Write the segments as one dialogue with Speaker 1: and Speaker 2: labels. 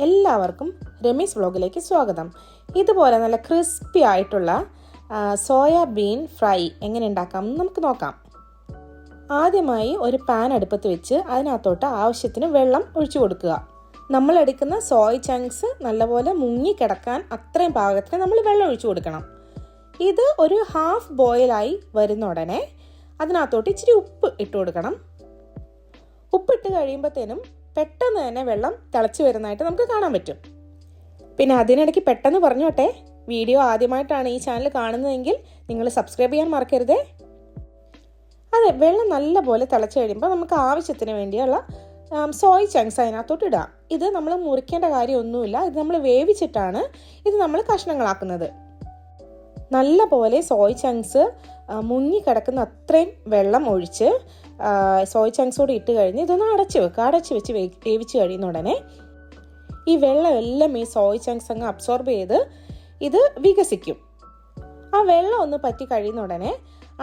Speaker 1: എല്ലാവർക്കും രമീസ് വ്ലോഗിലേക്ക് സ്വാഗതം. ഇതുപോലെ നല്ല ക്രിസ്പി ആയിട്ടുള്ള സോയാബീൻ ഫ്രൈ എങ്ങനെ ഉണ്ടാക്കാം നമുക്ക് നോക്കാം. ആദ്യമായി ഒരു പാൻ അടുപ്പത്ത് വെച്ച് അതിനകത്തോട്ട് ആവശ്യത്തിന് വെള്ളം ഒഴിച്ചു കൊടുക്കുക. നമ്മൾ എടുക്കുന്ന സോയ് ചങ്ക്സ് നല്ലപോലെ മുങ്ങി കിടക്കാൻ അത്രയും പാകത്തിന് നമ്മൾ വെള്ളം ഒഴിച്ചു കൊടുക്കണം. ഇത് ഒരു ഹാഫ് ബോയിലായി വരുന്ന ഉടനെ അതിനകത്തോട്ട് ഇച്ചിരി ഉപ്പ് ഇട്ട് കൊടുക്കണം. ഉപ്പിട്ട് കഴിയുമ്പോഴത്തേനും പെട്ടെന്ന് തന്നെ വെള്ളം തിളച്ച് വരുന്നതായിട്ട് നമുക്ക് കാണാൻ പറ്റും. പിന്നെ അതിനിടയ്ക്ക് പെട്ടെന്ന് പറഞ്ഞോട്ടെ, വീഡിയോ ആദ്യമായിട്ടാണ് ഈ ചാനൽ കാണുന്നതെങ്കിൽ നിങ്ങൾ സബ്സ്ക്രൈബ് ചെയ്യാൻ മറക്കരുതേ. അതെ, വെള്ളം നല്ലപോലെ തിളച്ച് കഴിയുമ്പോൾ നമുക്ക് ആവശ്യത്തിന് വേണ്ടിയുള്ള സോയ് ചങ്ക്സ് അതിനകത്തോട്ട് ഇടാം. ഇത് നമ്മൾ മുറിക്കേണ്ട കാര്യമൊന്നുമില്ല, ഇത് നമ്മൾ വേവിച്ചിട്ടാണ് ഇത് നമ്മൾ കഷ്ണങ്ങളാക്കുന്നത്. നല്ല പോലെ സോയ് ചങ്ക്സ് മുങ്ങി കിടക്കുന്ന അത്രയും വെള്ളം ഒഴിച്ച് സോയ് ചങ്ക്സോട് ഇട്ട് കഴിഞ്ഞ് ഇതൊന്ന് അടച്ച് വെച്ച് വേവിച്ച് കഴിയുന്ന ഉടനെ ഈ വെള്ളം എല്ലാം ഈ സോയ് ചങ്ക്സ് അങ്ങ് അബ്സോർബ് ചെയ്ത് ഇത് വികസിക്കും. ആ വെള്ളം ഒന്ന് പറ്റി കഴിയുന്ന ഉടനെ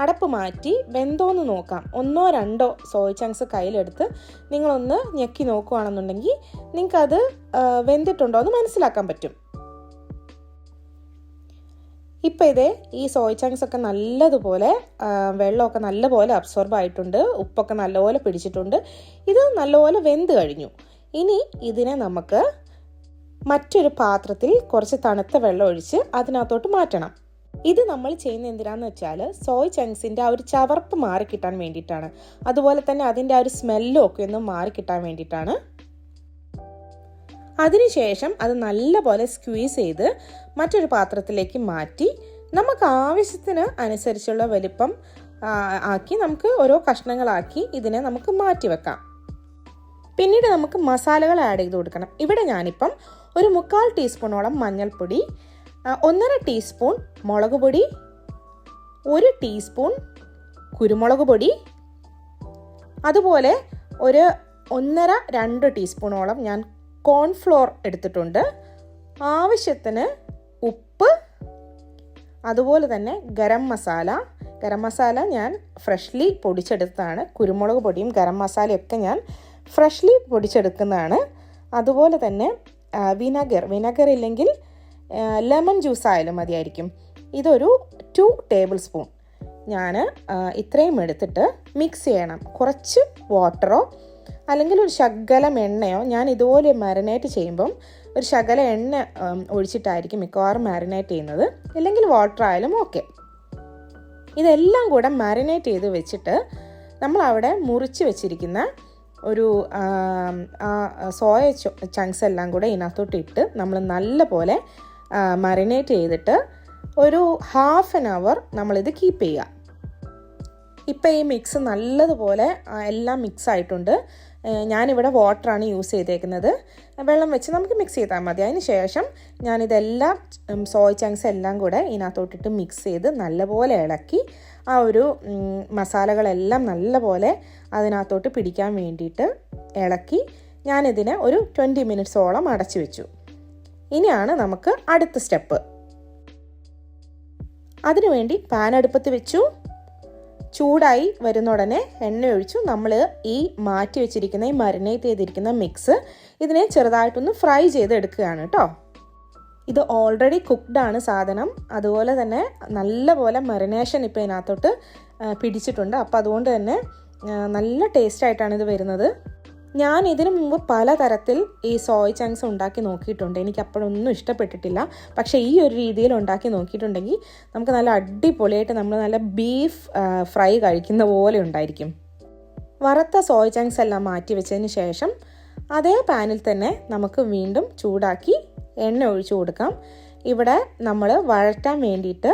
Speaker 1: അടപ്പ് മാറ്റി വെന്തോന്ന് നോക്കാം. 1-2 സോയ് ചങ്ക്സ് കയ്യിലെടുത്ത് നിങ്ങളൊന്ന് ഞെക്കി നോക്കുകയാണെന്നുണ്ടെങ്കിൽ നിങ്ങൾക്കത് വെന്തിട്ടുണ്ടോ എന്ന് മനസ്സിലാക്കാൻ പറ്റും. ഇപ്പം ഇതേ ഈ സോയ് ചങ്ക്സ് ഒക്കെ നല്ലതുപോലെ വെള്ളമൊക്കെ നല്ലപോലെ അബ്സോർബ് ആയിട്ടുണ്ട്, ഉപ്പൊക്കെ നല്ലപോലെ പിടിച്ചിട്ടുണ്ട്. ഇത് നല്ലപോലെ വെന്ത് കഴിഞ്ഞു. ഇനി ഇതിനെ നമുക്ക് മറ്റൊരു പാത്രത്തിൽ കുറച്ച് തണുത്ത വെള്ളം ഒഴിച്ച് അതിനകത്തോട്ട് മാറ്റണം. ഇത് നമ്മൾ ചെയ്യുന്ന എന്തിനാന്ന് വെച്ചാൽ സോയ് ചങ്ക്സിൻ്റെ ആ ഒരു ചവർപ്പ് മാറിക്കിട്ടാൻ വേണ്ടിയിട്ടാണ്. അതുപോലെ തന്നെ അതിൻ്റെ ആ ഒരു സ്മെല്ലും ഒക്കെ ഒന്ന് മാറിക്കിട്ടാൻ വേണ്ടിയിട്ടാണ്. അതിനുശേഷം അത് നല്ലപോലെ സ്ക്വീസ് ചെയ്ത് മറ്റൊരു പാത്രത്തിലേക്ക് മാറ്റി നമുക്ക് ആവശ്യത്തിന് അനുസരിച്ചുള്ള വലിപ്പം ആക്കി നമുക്ക് ഓരോ കഷ്ണങ്ങളാക്കി ഇതിനെ നമുക്ക് മാറ്റി വെക്കാം. പിന്നീട് നമുക്ക് മസാലകൾ ആഡ് ചെയ്ത് കൊടുക്കണം. ഇവിടെ ഞാനിപ്പം ഒരു 3/4 ടീസ്പൂണോളം മഞ്ഞൾപ്പൊടി, 1.5 ടീസ്പൂൺ മുളക് പൊടി, 1 ടീസ്പൂൺ കുരുമുളക് പൊടി, അതുപോലെ ഒരു 1.5-2 ടീസ്പൂണോളം ഞാൻ കോൺഫ്ലോർ എടുത്തിട്ടുണ്ട്, ആവശ്യത്തിന് ഉപ്പ്, അതുപോലെ തന്നെ ഗരം മസാല ഞാൻ ഫ്രഷ്ലി പൊടിച്ചെടുത്തതാണ്. കുരുമുളക് പൊടിയും ഗരം മസാലയൊക്കെ ഞാൻ ഫ്രഷ്ലി പൊടിച്ചെടുക്കുന്നതാണ്. അതുപോലെ തന്നെ വിനെഗർ ഇല്ലെങ്കിൽ ലെമൺ ജ്യൂസ് ആയാലും മതിയായിരിക്കും. ഇതൊരു 2 ടേബിൾ സ്പൂൺ ഞാൻ ഇത്രയും എടുത്തിട്ട് മിക്സ് ചെയ്യണം. കുറച്ച് വാട്ടറോ അല്ലെങ്കിൽ ഒരു ശകലം എണ്ണയോ, ഞാൻ ഇതുപോലെ മാരിനേറ്റ് ചെയ്യുമ്പം ഒരു ശകലം എണ്ണ ഒഴിച്ചിട്ടായിരിക്കും മിക്കവാറും മാരിനേറ്റ് ചെയ്യുന്നത്, അല്ലെങ്കിൽ വാട്ടർ ആയാലും ഓക്കെ. ഇതെല്ലാം കൂടെ മാരിനേറ്റ് ചെയ്ത് വെച്ചിട്ട് നമ്മളവിടെ മുറിച്ച് വെച്ചിരിക്കുന്ന ഒരു സോയ ചങ്ക്സ് എല്ലാം കൂടെ ഇതിനകത്തോട്ട് ഇട്ട് നമ്മൾ നല്ലപോലെ മാരിനേറ്റ് ചെയ്തിട്ട് ഒരു 1/2 അവർ നമ്മളിത് കീപ്പ് ചെയ്യുക. ഇപ്പം ഈ മിക്സ് നല്ലതുപോലെ എല്ലാം മിക്സ് ആയിട്ടുണ്ട്. ഞാനിവിടെ വാട്ടറാണ് യൂസ് ചെയ്തേക്കുന്നത്. വെള്ളം വെച്ച് നമുക്ക് മിക്സ് ചെയ്താൽ മതി. അതിന് ശേഷം ഞാനിതെല്ലാം സോയ് ചങ്ക്സ് എല്ലാം കൂടെ ഇതിനകത്തോട്ടിട്ട് മിക്സ് ചെയ്ത് നല്ലപോലെ ഇളക്കി ആ ഒരു മസാലകളെല്ലാം നല്ലപോലെ അതിനകത്തോട്ട് പിടിക്കാൻ വേണ്ടിയിട്ട് ഇളക്കി ഞാനിതിനെ ഒരു 20 മിനിറ്റ്സോളം അടച്ചു വെച്ചു. ഇനിയാണ് നമുക്ക് അടുത്ത സ്റ്റെപ്പ്. അതിനുവേണ്ടി പാൻ അടുപ്പത്ത് വെച്ചു. ചൂടായി വരുന്ന ഉടനെ എണ്ണ ഒഴിച്ചു നമ്മൾ ഈ മാറ്റി വെച്ചിരിക്കുന്ന ഈ മരിനേറ്റ് ചെയ്തിരിക്കുന്ന മിക്സ് ഇതിനെ ചെറുതായിട്ടൊന്ന് ഫ്രൈ ചെയ്ത് എടുക്കുകയാണ് കേട്ടോ. ഇത് ഓൾറെഡി കുക്ക്ഡ് ആണ് സാധനം. അതുപോലെ തന്നെ നല്ലപോലെ മരിനേഷൻ ഇപ്പോൾ ഇതിനകത്തോട്ട് പിടിച്ചിട്ടുണ്ട്. അപ്പോൾ അതുകൊണ്ട് തന്നെ നല്ല ടേസ്റ്റായിട്ടാണ് ഇത് വരുന്നത്. ഞാൻ ഇതിനു മുമ്പ് പലതരത്തിൽ ഈ സോയ് ചങ്ക്സ് ഉണ്ടാക്കി നോക്കിയിട്ടുണ്ട്. എനിക്ക് അപ്പോഴൊന്നും ഇഷ്ടപ്പെട്ടിട്ടില്ല. പക്ഷേ ഈ ഒരു രീതിയിൽ ഉണ്ടാക്കി നോക്കിയിട്ടുണ്ടെങ്കിൽ നമുക്ക് നല്ല അടിപൊളിയായിട്ട് നമ്മൾ നല്ല ബീഫ് ഫ്രൈ കഴിക്കുന്ന പോലെ ഉണ്ടായിരിക്കും. വറുത്ത സോയ് ചങ്ക്സ് എല്ലാം മാറ്റി വെച്ചതിന് ശേഷം അതേ പാനിൽ തന്നെ നമുക്ക് വീണ്ടും ചൂടാക്കി എണ്ണ ഒഴിച്ചു കൊടുക്കാം. ഇവിടെ നമ്മൾ വഴറ്റാൻ വേണ്ടിയിട്ട്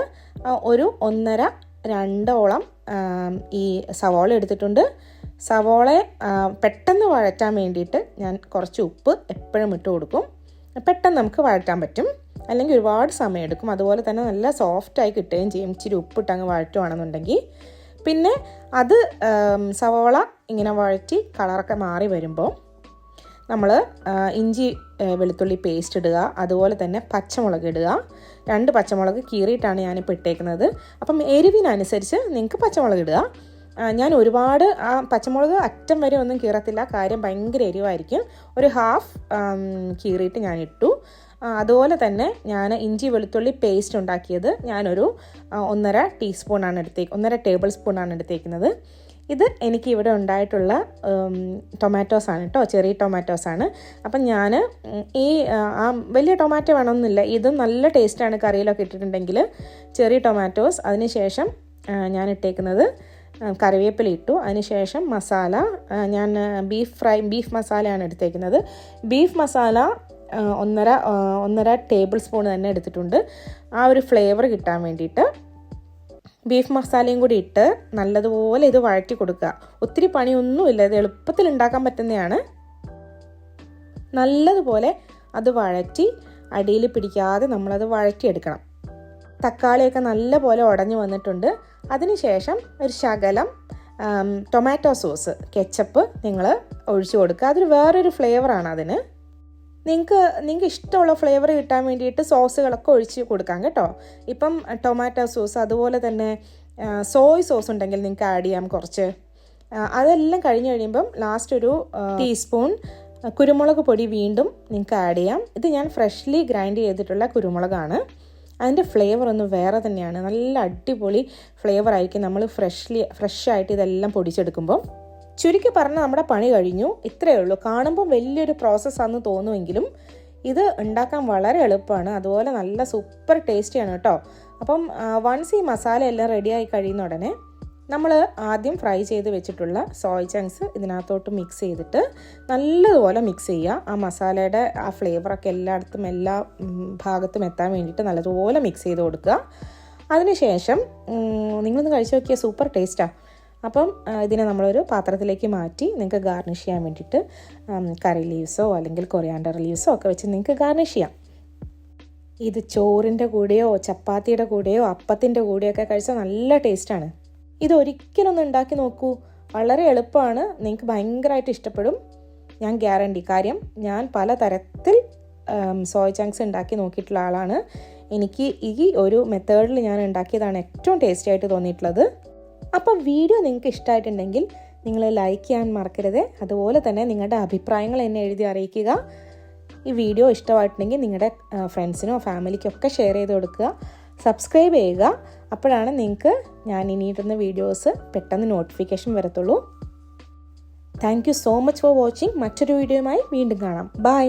Speaker 1: ഒരു 1.5-2 ഈ സവാള എടുത്തിട്ടുണ്ട്. സവാളയെ പെട്ടെന്ന് വഴറ്റാൻ വേണ്ടിയിട്ട് ഞാൻ കുറച്ച് ഉപ്പ് എപ്പോഴും ഇട്ട് കൊടുക്കും. പെട്ടെന്ന് നമുക്ക് വഴറ്റാൻ പറ്റും, അല്ലെങ്കിൽ ഒരുപാട് സമയം എടുക്കും. അതുപോലെ തന്നെ നല്ല സോഫ്റ്റായി കിട്ടുകയും ചെയ്യും ഇച്ചിരി ഉപ്പിട്ട് അങ്ങ് വഴറ്റുവാണെന്നുണ്ടെങ്കിൽ. പിന്നെ അത് സവാള ഇങ്ങനെ വഴറ്റി കളറൊക്കെ മാറി വരുമ്പോൾ നമ്മൾ ഇഞ്ചി വെളുത്തുള്ളി പേസ്റ്റ് ഇടുക. അതുപോലെ തന്നെ പച്ചമുളക് ഇടുക. 2 പച്ചമുളക് കീറിയിട്ടാണ് ഞാനിപ്പോൾ ഇട്ടേക്കുന്നത്. അപ്പം എരിവിനനുസരിച്ച് നിങ്ങൾക്ക് പച്ചമുളക് ഇടുക. ഞാൻ ഒരുപാട് ആ പച്ചമുളക് അറ്റം വരെ ഒന്നും കീറത്തില്ല, കാര്യം ഭയങ്കര എരിവായിരിക്കും. ഒരു ഹാഫ് കീറിയിട്ട് ഞാൻ ഇട്ടു. അതുപോലെ തന്നെ ഞാൻ ഇഞ്ചി വെളുത്തുള്ളി പേസ്റ്റ് ഉണ്ടാക്കിയത് ഞാനൊരു 1.5 ടേബിൾ സ്പൂണാണ് എടുത്തേക്കുന്നത്. ഇത് എനിക്ക് ഇവിടെ ഉണ്ടായിട്ടുള്ള ടൊമാറ്റോസാണ് കേട്ടോ, ചെറിയ ടൊമാറ്റോസാണ്. അപ്പം ഞാൻ ഈ വലിയ ടൊമാറ്റോ വേണമെന്നില്ല, ഇതും നല്ല ടേസ്റ്റാണ് കറിയിലൊക്കെ ഇട്ടിട്ടുണ്ടെങ്കിൽ. ചെറിയ ടൊമാറ്റോസ്, അതിനുശേഷം ഞാൻ ഇട്ടേക്കുന്നത് കറിവേപ്പില ഇട്ടു. അതിനുശേഷം മസാല, ഞാൻ ബീഫ് മസാലയാണ് എടുത്തേക്കുന്നത്. ബീഫ് മസാല 1.5 ടേബിൾ സ്പൂൺ തന്നെ എടുത്തിട്ടുണ്ട്, ആ ഒരു ഫ്ലേവർ കിട്ടാൻ വേണ്ടിയിട്ട്. ബീഫ് മസാലയും കൂടി ഇട്ട് നല്ലതുപോലെ ഇത് വഴറ്റി കൊടുക്കുക. ഒത്തിരി പണിയൊന്നുമില്ല, ഇത് എളുപ്പത്തിൽ ഉണ്ടാക്കാൻ പറ്റുന്നതാണ്. നല്ലതുപോലെ അത് വഴറ്റി അടിയിൽ പിടിക്കാതെ നമ്മളത് വഴറ്റിയെടുക്കണം. തക്കാളിയൊക്കെ നല്ലപോലെ ഉടഞ്ഞു വന്നിട്ടുണ്ട്. അതിനുശേഷം ഒരു ശകലം ടൊമാറ്റോ സോസ്, കെച്ചപ്പ് നിങ്ങൾ ഒഴിച്ചു കൊടുക്കുക. അതൊരു വേറൊരു ഫ്ലേവറാണ് അതിന്. നിങ്ങൾക്ക് ഇഷ്ടമുള്ള ഫ്ലേവർ കിട്ടാൻ വേണ്ടിയിട്ട് സോസുകളൊക്കെ ഒഴിച്ച് കൊടുക്കാം കേട്ടോ. ഇപ്പം ടൊമാറ്റോ സോസ്, അതുപോലെ തന്നെ സോയ് സോസ് ഉണ്ടെങ്കിൽ നിങ്ങൾക്ക് ആഡ് ചെയ്യാം കുറച്ച്. അതെല്ലാം കഴിഞ്ഞ് കഴിയുമ്പം ലാസ്റ്റ് ഒരു ടീസ്പൂൺ കുരുമുളക് പൊടി വീണ്ടും നിങ്ങൾക്ക് ആഡ് ചെയ്യാം. ഇത് ഞാൻ ഫ്രഷ്ലി ഗ്രൈൻഡ് ചെയ്തിട്ടുള്ള കുരുമുളകാണ്. അതിൻ്റെ ഫ്ലേവർ ഒന്ന് വേറെ തന്നെയാണ്, നല്ല അടിപൊളി ഫ്ലേവർ ആയിരിക്കും നമ്മൾ ഫ്രഷായിട്ട് ഇതെല്ലാം പൊടിച്ചെടുക്കുമ്പോൾ. ചുരുക്കി പറഞ്ഞാൽ നമ്മുടെ പണി കഴിഞ്ഞു, ഇത്രയേ ഉള്ളൂ. കാണുമ്പോൾ വലിയൊരു പ്രോസസ്സാണെന്ന് തോന്നുമെങ്കിലും ഇത് ഉണ്ടാക്കാൻ വളരെ എളുപ്പമാണ്, അതുപോലെ നല്ല സൂപ്പർ ടേസ്റ്റിയാണ് കേട്ടോ. അപ്പം വൺസ് ഈ മസാല എല്ലാം റെഡിയായി കഴിയുന്ന ഉടനെ നമ്മൾ ആദ്യം ഫ്രൈ ചെയ്ത് വെച്ചിട്ടുള്ള സോയ് ചങ്ക്സ് ഇതിനകത്തോട്ട് മിക്സ് ചെയ്തിട്ട് നല്ലതുപോലെ മിക്സ് ചെയ്യുക. ആ മസാലയുടെ ആ ഫ്ലേവറൊക്കെ എല്ലായിടത്തും എല്ലാ ഭാഗത്തും എത്താൻ വേണ്ടിയിട്ട് നല്ലതുപോലെ മിക്സ് ചെയ്ത് കൊടുക്കുക. അതിനുശേഷം നിങ്ങളൊന്ന് കഴിച്ച് നോക്കിയാൽ സൂപ്പർ ടേസ്റ്റാണ്. അപ്പം ഇതിനെ നമ്മളൊരു പാത്രത്തിലേക്ക് മാറ്റി നിങ്ങൾക്ക് ഗാർണിഷ് ചെയ്യാൻ വേണ്ടിയിട്ട് കറി ലീവ്സോ അല്ലെങ്കിൽ കൊറിയാണ്ടർ ലീവ്സോ ഒക്കെ വെച്ച് നിങ്ങൾക്ക് ഗാർണിഷ് ചെയ്യാം. ഇത് ചോറിൻ്റെ കൂടെയോ ചപ്പാത്തിയുടെ കൂടെയോ അപ്പത്തിൻ്റെ കൂടെയൊക്കെ കഴിച്ചാൽ നല്ല ടേസ്റ്റാണ്. ഇതൊരിക്കലൊന്ന് ഉണ്ടാക്കി നോക്കൂ, വളരെ എളുപ്പമാണ്, നിങ്ങൾക്ക് ഭയങ്കരമായിട്ട് ഇഷ്ടപ്പെടും, ഞാൻ ഗ്യാരണ്ടി. കാര്യം ഞാൻ പലതരത്തിൽ സോയ് ചങ്ക്സ് ഉണ്ടാക്കി നോക്കിയിട്ടുള്ള ആളാണ്. എനിക്ക് ഈ ഒരു മെത്തേഡിൽ ഞാൻ ഉണ്ടാക്കിയതാണ് ഏറ്റവും ടേസ്റ്റി ആയിട്ട് തോന്നിയിട്ടുള്ളത്. അപ്പം വീഡിയോ നിങ്ങൾക്ക് ഇഷ്ടമായിട്ടുണ്ടെങ്കിൽ നിങ്ങൾ ലൈക്ക് ചെയ്യാൻ മറക്കരുത്. അതുപോലെ തന്നെ നിങ്ങളുടെ അഭിപ്രായങ്ങൾ എന്നെ എഴുതി അറിയിക്കുക. ഈ വീഡിയോ ഇഷ്ടമായിട്ടുണ്ടെങ്കിൽ നിങ്ങളുടെ ഫ്രണ്ട്സിനോ ഫാമിലിക്കോ ഒക്കെ ഷെയർ ചെയ്ത് കൊടുക്കുക. സബ്സ്ക്രൈബ് ചെയ്യുക, അപ്പോഴാണ് നിങ്ങൾക്ക് ഞാൻ ഇനിയിടുന്ന വീഡിയോസ് പെട്ടെന്ന് നോട്ടിഫിക്കേഷൻ വരത്തുള്ളൂ. Thank you so much for watching. മറ്റൊരു വീഡിയോയുമായി വീണ്ടും കാണാം. ബൈ.